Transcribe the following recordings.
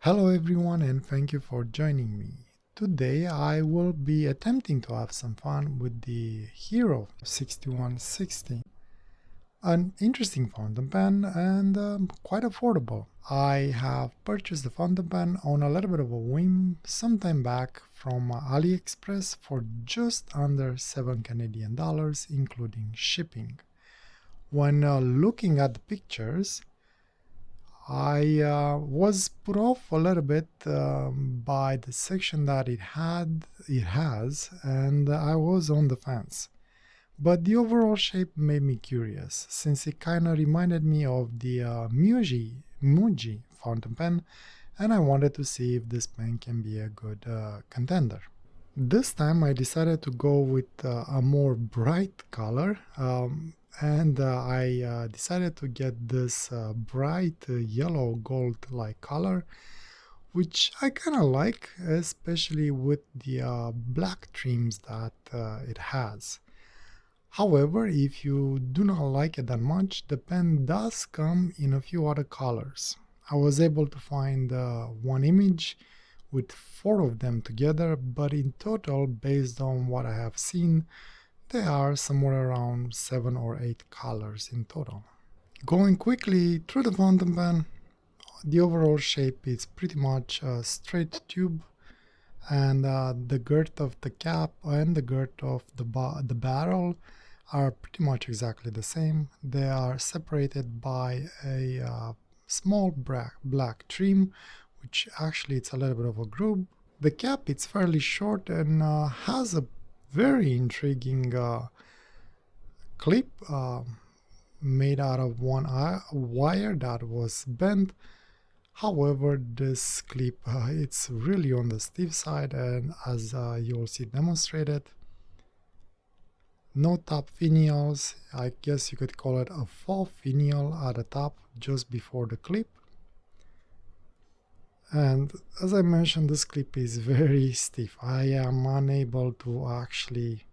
Hello everyone and thank you for joining me. Today I will be attempting to have some fun with the Hero 6160. An interesting fountain pen and quite affordable. I have purchased the fountain pen on a little bit of a whim some time back from AliExpress for just under 7 Canadian dollars including shipping. When looking at the pictures, I was put off a little bit by the section that it has, and I was on the fence. But the overall shape made me curious, since it kind of reminded me of the Muji fountain pen, and I wanted to see if this pen can be a good contender. This time I decided to go with a more bright color, and I decided to get this bright yellow gold like color, which I kind of like, especially with the black trims that it has. However, if you do not like it that much, the pen does come in a few other colors. I was able to find one image with 4 of them together, but in total, based on what I have seen, there are somewhere around 7 or 8 colors in total. Going quickly through the fountain pen, the overall shape is pretty much a straight tube, and the girth of the cap and the girth of the barrel are pretty much exactly the same. They are separated by a small black trim, which actually it's a little bit of a groove. The cap it's fairly short and has a very intriguing clip made out of one wire that was bent. However, this clip it's really on the stiff side, and as you'll see demonstrated, no top finials. I guess you could call it a faux finial at the top just before the clip. And as I mentioned, this clip is very stiff. I am unable to actually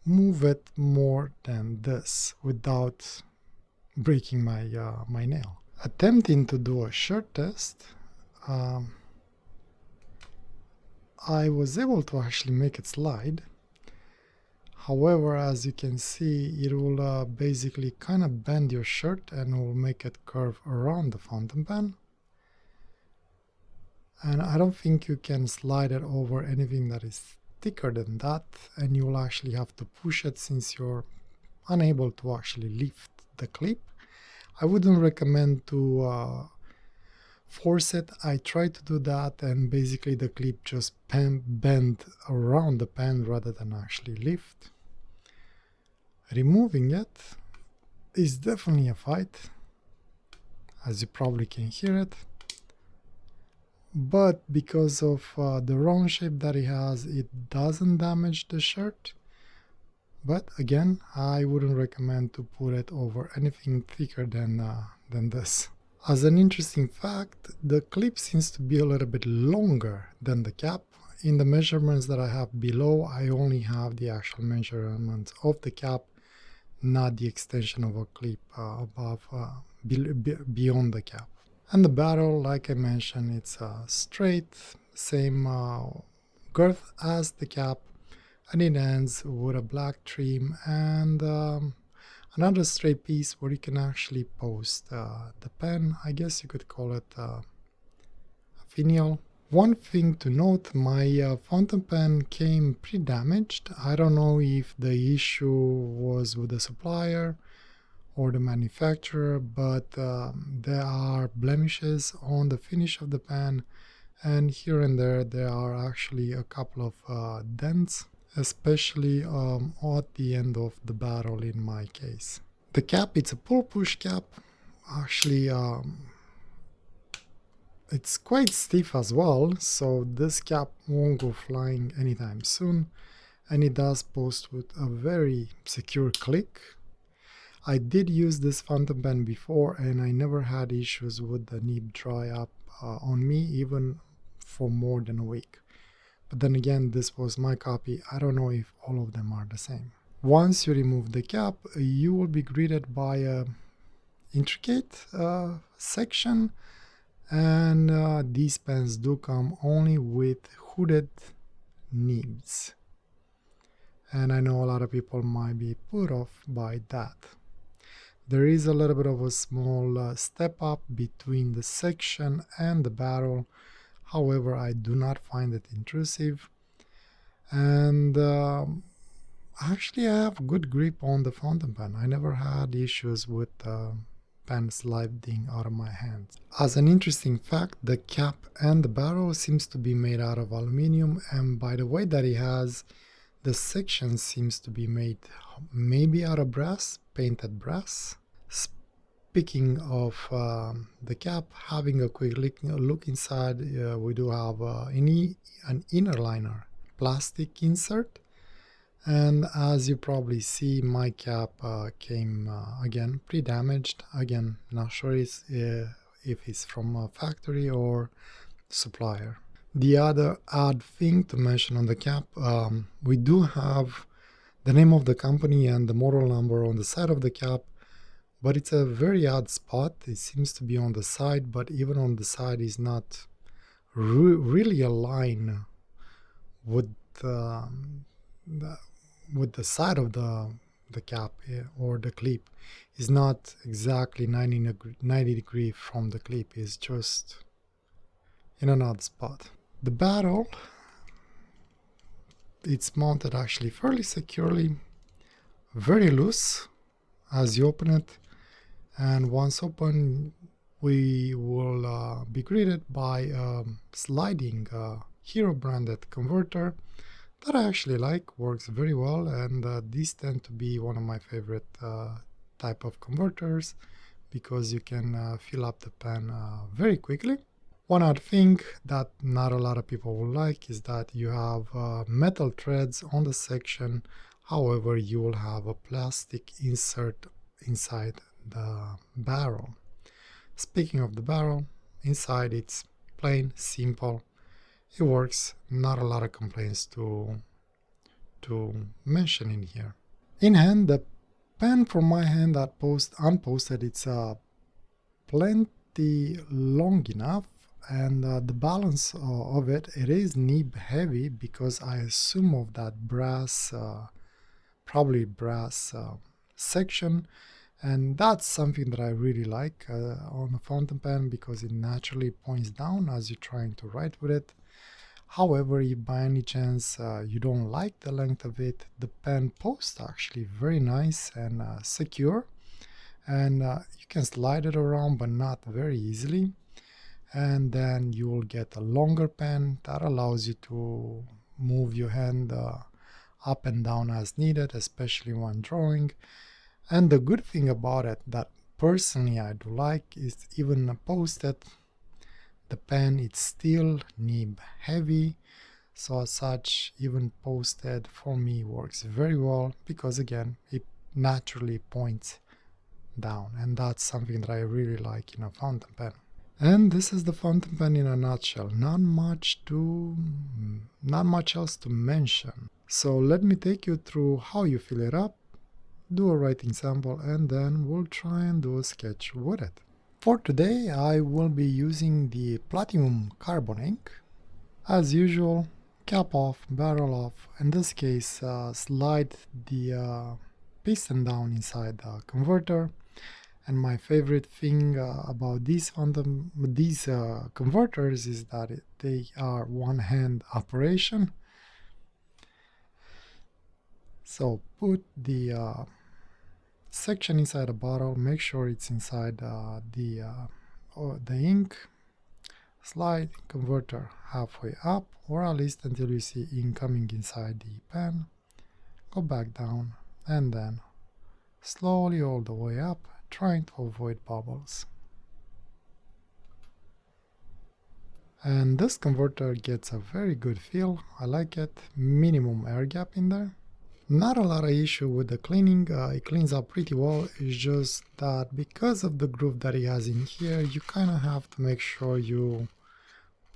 move it more than this without breaking my nail. Attempting to do a shirt test, I was able to actually make it slide. However, as you can see, it will basically kind of bend your shirt and will make it curve around the fountain pen. And I don't think you can slide it over anything that is thicker than that, and you will actually have to push it since you're unable to actually lift the clip. I wouldn't recommend to force it. I tried to do that, and basically the clip just bend around the pen rather than actually lift. Removing it is definitely a fight, as you probably can hear it. But because of the round shape that it has, it doesn't damage the shirt. But again, I wouldn't recommend to put it over anything thicker than this. As an interesting fact, the clip seems to be a little bit longer than the cap. In the measurements that I have below, I only have the actual measurements of the cap, not the extension of a clip beyond the cap. And the barrel, like I mentioned, it's straight, same girth as the cap, and it ends with a black trim and another straight piece where you can actually post the pen. I guess you could call it a finial. One thing to note, my fountain pen came pre-damaged. I don't know if the issue was with the supplier or the manufacturer, but there are blemishes on the finish of the pen, and here and there are actually a couple of dents, especially at the end of the barrel in my case. The cap, it's a pull-push cap. Actually, it's quite stiff as well, so this cap won't go flying anytime soon, and it does post with a very secure click. I did use this fountain pen before, and I never had issues with the nib dry up on me, even for more than a week. But then again, this was my copy. I don't know if all of them are the same. Once you remove the cap, you will be greeted by a intricate section, And these pens do come only with hooded nibs, and I know a lot of people might be put off by that. There is a little bit of a small step up between the section and the barrel. However, I do not find it intrusive, and actually I have good grip on the fountain pen. I never had issues with pen sliding out of my hands. As an interesting fact, the cap and the barrel seems to be made out of aluminum, and by the way that it has, the section seems to be made maybe out of brass, painted brass. Speaking of the cap, having a quick look inside, we do have an inner liner plastic insert, and as you probably see, my cap came again pre-damaged. Again, not sure if it's from a factory or supplier. The other odd thing to mention on the cap, we do have the name of the company and the model number on the side of the cap, but it's a very odd spot. It seems to be on the side, but even on the side is not really aligned with the side of the cap or the clip. Is not exactly 90 degree from the clip. It's just in an odd spot. The barrel, it's mounted actually fairly securely, very loose as you open it, and once open we will be greeted by a sliding Hero branded converter that I actually like, works very well, and these tend to be one of my favorite type of converters because you can fill up the pen very quickly. One odd thing that not a lot of people will like is that you have metal threads on the section, however you will have a plastic insert inside the barrel. Speaking of the barrel, inside it's plain, simple, it works, not a lot of complaints to mention in here. In hand, the pen from my hand that unposted, it's plenty long enough, and the balance of it is nib heavy because I assume of that brass, probably brass section, and that's something that I really like on a fountain pen because it naturally points down as you're trying to write with it. However, if by any chance you don't like the length of it, the pen posts actually very nice and secure, and you can slide it around but not very easily, and then you will get a longer pen that allows you to move your hand up and down as needed, especially when drawing. And the good thing about it that personally I do like is even posted, the pen it's still nib heavy, so as such even posted for me works very well because again it naturally points down, and that's something that I really like in a fountain pen. And this is the fountain pen in a nutshell. Not much else to mention. So let me take you through how you fill it up, do a writing sample, and then we'll try and do a sketch with it. For today I will be using the Platinum Carbon ink. As usual, cap off, barrel off, in this case slide the piston down inside the converter. And my favorite thing about these converters is that they are one-hand operation. So put the section inside the bottle, make sure it's inside the ink, slide converter halfway up, or at least until you see ink coming inside the pen, go back down, and then slowly all the way up, trying to avoid bubbles. And this converter gets a very good feel, I like it, minimum air gap in there. Not a lot of issue with the cleaning, it cleans up pretty well. It's just that because of the groove that it has in here, you kind of have to make sure you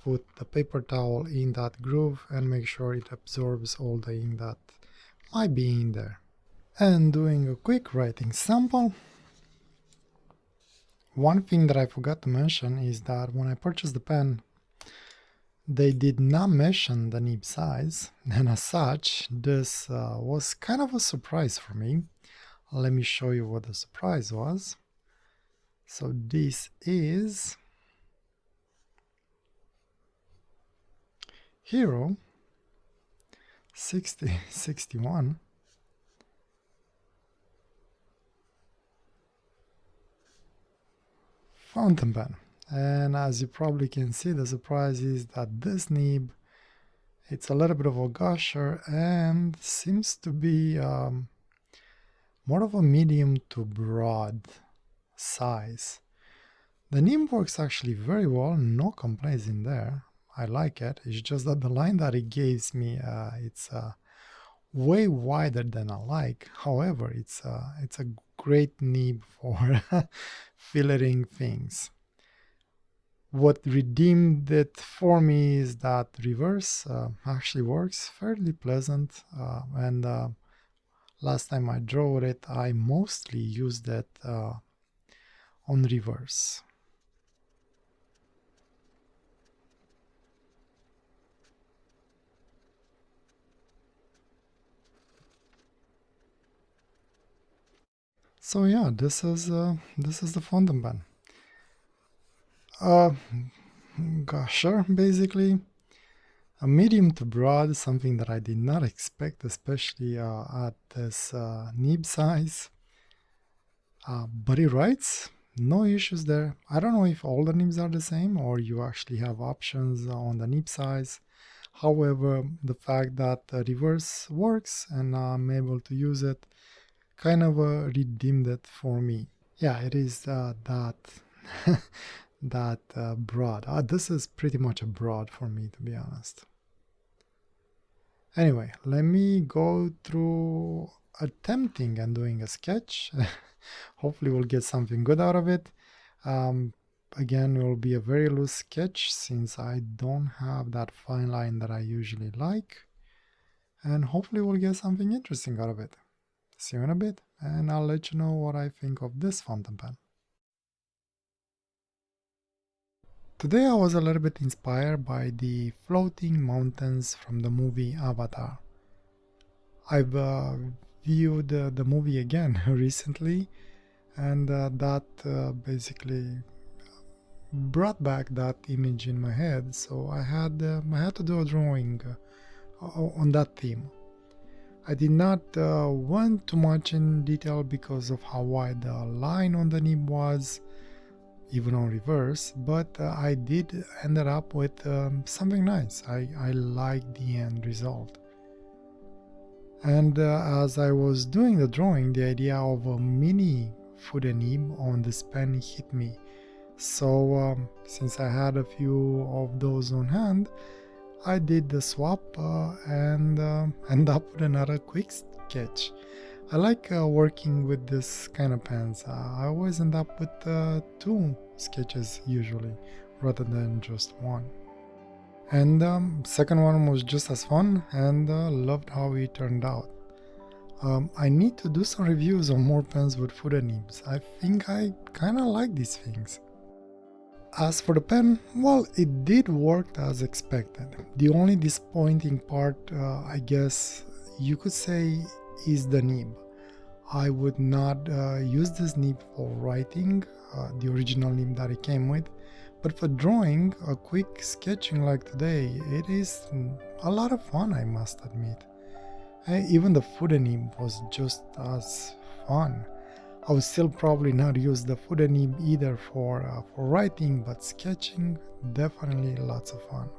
put the paper towel in that groove and make sure it absorbs all the ink that might be in there. And doing a quick writing sample, One thing that I forgot to mention is that when I purchased the pen, they did not mention the nib size, and as such, this was kind of a surprise for me. Let me show you what the surprise was. So this is Hero 6061 fountain pen. And as you probably can see, the surprise is that this nib, it's a little bit of a gusher and seems to be more of a medium to broad size. The nib works actually very well, no complaints in there. I like it. It's just that the line that it gives me, it's way wider than I like. However, it's a great nib for filleting things. What redeemed it for me is that reverse actually works fairly pleasant, and last time I drew it, I mostly used it on reverse. So yeah, this is the fountain pen. Gusher, basically. A medium to broad, something that I did not expect, especially at this nib size. But it writes, no issues there. I don't know if all the nibs are the same or you actually have options on the nib size. However, the fact that the reverse works and I'm able to use it kind of redeemed it for me. Yeah, it is that that broad. This is pretty much a broad for me, to be honest. Anyway, let me go through attempting and doing a sketch. Hopefully we'll get something good out of it. Again, it will be a very loose sketch since I don't have that fine line that I usually like. And hopefully we'll get something interesting out of it. See you in a bit, and I'll let you know what I think of this fountain pen. Today I was a little bit inspired by the floating mountains from the movie Avatar. I've viewed the movie again recently, and that basically brought back that image in my head, so I had to do a drawing on that theme. I did not went too much in detail because of how wide the line on the nib was, even on reverse, but I did ended up with something nice. I liked the end result. And as I was doing the drawing, the idea of a mini foot and nib on this pen hit me. So since I had a few of those on hand, I did the swap and end up with another quick sketch. I like working with this kind of pens. I always end up with 2 sketches usually, rather than just 1. And second one was just as fun, and loved how it turned out. I need to do some reviews on more pens with footer nibs. I think I kind of like these things. As for the pen, well, it did work as expected. The only disappointing part, I guess you could say, is the nib. I would not use this nib for writing, the original nib that it came with, but for drawing, a quick sketching like today, it is a lot of fun, I must admit. Even the footer nib was just as fun. I would still probably not use the footer nib either for writing, but sketching, definitely lots of fun.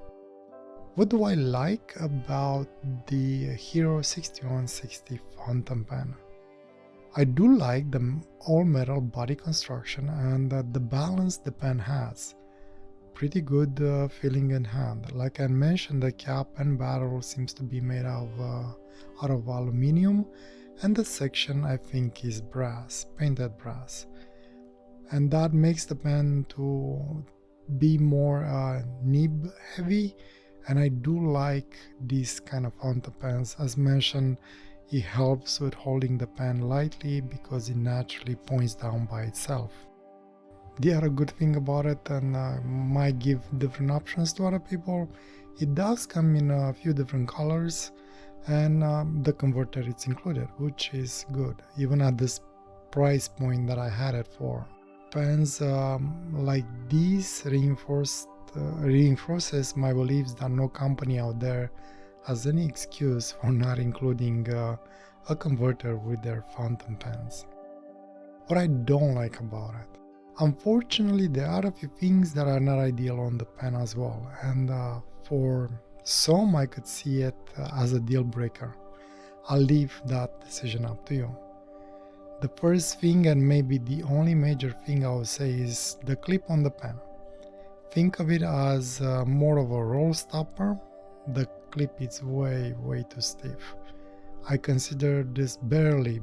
What do I like about the Hero 6160 fountain pen? I do like the all-metal body construction and the balance the pen has. Pretty good feeling in hand. Like I mentioned, the cap and barrel seems to be made out of aluminium, and the section I think is brass, painted brass. And that makes the pen to be more nib heavy, and I do like these kind of fountain pens. As mentioned, it helps with holding the pen lightly because it naturally points down by itself. The other good thing about it, and might give different options to other people, it does come in a few different colors, and the converter is included, which is good, even at this price point that I had it for. Pens like these reinforces my beliefs that no company out there has any excuse for not including a converter with their fountain pens. What I don't like about it, unfortunately, there are a few things that are not ideal on the pen as well, and for some I could see it as a deal breaker. I'll leave that decision up to you. The first thing, and maybe the only major thing I would say, is the clip on the pen. Think of it as more of a roll stopper. The clip is way too stiff. I consider this barely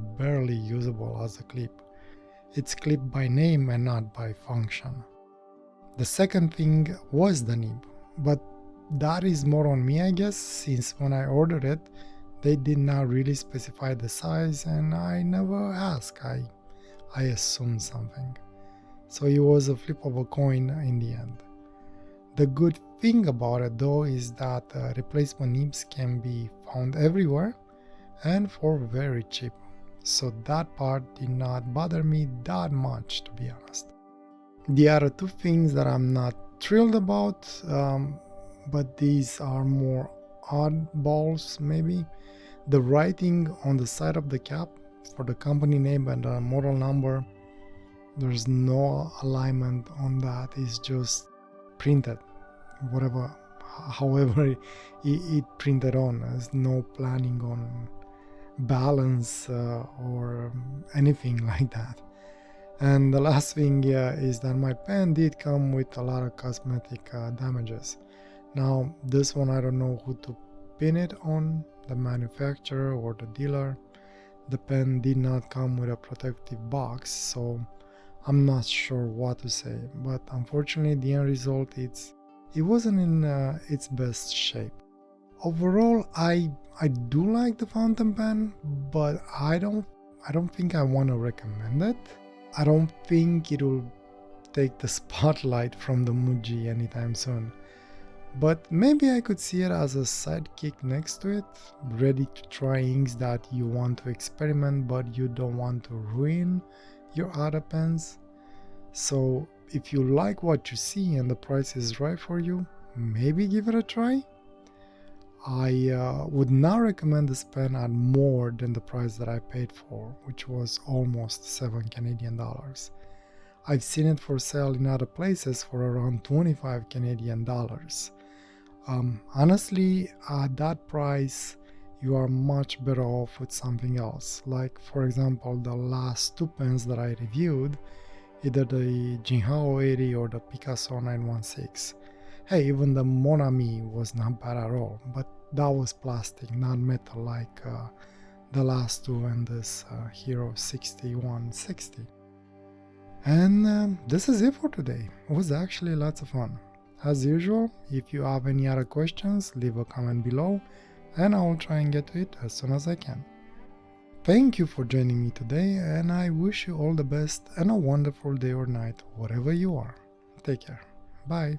usable as a clip. It's clipped by name and not by function. The second thing was the nib, but that is more on me, I guess, since when I ordered it, they did not really specify the size and I never asked. I assumed something. So it was a flip of a coin in the end. The good thing about it though is that replacement nibs can be found everywhere and for very cheap. So that part did not bother me that much, to be honest. The other two things that I'm not thrilled about, but these are more oddballs maybe. The writing on the side of the cap for the company name and the model number, there's no alignment on that. It's just printed, however it printed on. There's no planning on balance or anything like that. And the last thing is that my pen did come with a lot of cosmetic damages. Now this one I don't know who to pin it on, the manufacturer or the dealer. The pen did not come with a protective box, so I'm not sure what to say, but unfortunately the end result it wasn't in its best shape. Overall, I do like the fountain pen, but I don't think I want to recommend it. I don't think it will take the spotlight from the Muji anytime soon. But maybe I could see it as a sidekick next to it, ready to try inks that you want to experiment but you don't want to ruin your other pens. So if you like what you see and the price is right for you, maybe give it a try. I would not recommend this pen at more than the price that I paid for, which was almost 7 Canadian dollars. I've seen it for sale in other places for around 25 Canadian dollars. Honestly, at that price, you are much better off with something else. Like, for example, the last two pens that I reviewed, either the Jinhao 80 or the Picasso 916. Hey, even the Mon Ami was not bad at all, but that was plastic, not metal like the last two and this Hero 6160. And this is it for today. It was actually lots of fun. As usual, if you have any other questions, leave a comment below and I will try and get to it as soon as I can. Thank you for joining me today, and I wish you all the best and a wonderful day or night, wherever you are. Take care. Bye.